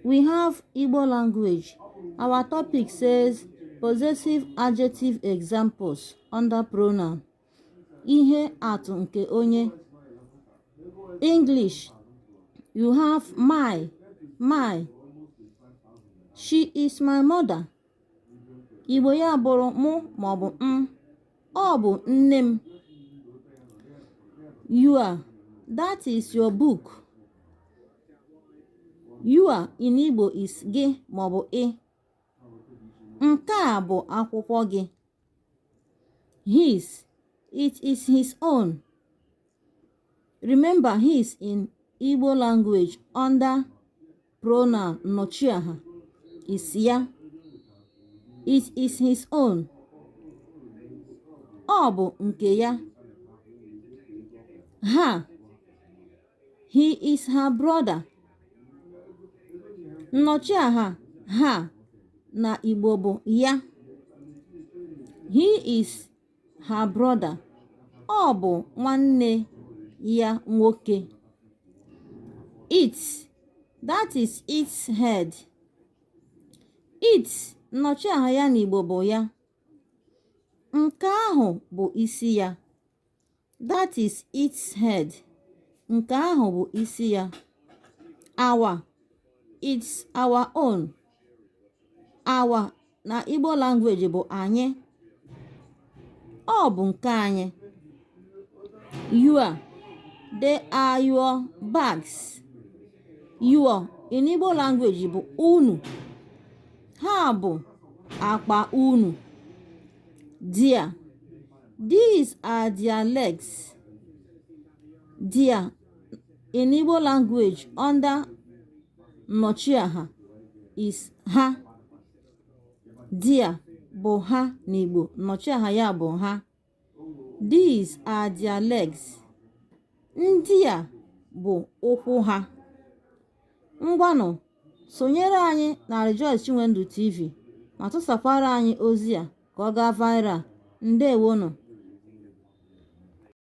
we have Igbo language. Our topic says possessive adjective examples under pronoun. Ihe atụ nke onye. English, you have my. She is my mother. Igbo ya bụrụ mụ maọbụ m. Ọ bụ nne m. You are, that is your book. You are in Igbo is gị maọbụ ị. Nke a bụ akwụkwọ gị. His, it is his own. Remember, his in Igbo language under pronoun nnọchiaha is ya. It is his own. Ọ bụ nke ya. Her, he is her brother. Nnọchiaha ha na Igbo bụ ya. He is her brother. Ọ bụ nwanne ya nwoke. It, that is its head. It, nnọchiaha ya n'Igbo bụ ya. Nke ahụ bụ isi ya. That is its head. Nke ahụ bụ isi ya. Our, it's our own. Our na Igbo language bụ anyị. Ọ bụ nke anyị. Your, they are your bags. Your in Igbo language bụ unu. Ha bụ akpa unu. Their, these are their legs. Their in Igbo language under nnọchiaha is ha. Their bụ ha n'Igbo, nnọchiaha ya bụ ha. These are their legs. Ndị a bụ ụkwụ ha. Ngwanụ, sonyere anyị na Rejoice Chinwendu TV ma tụsakwara anyị ozi a ka ọ gaa viral. Ndewonu.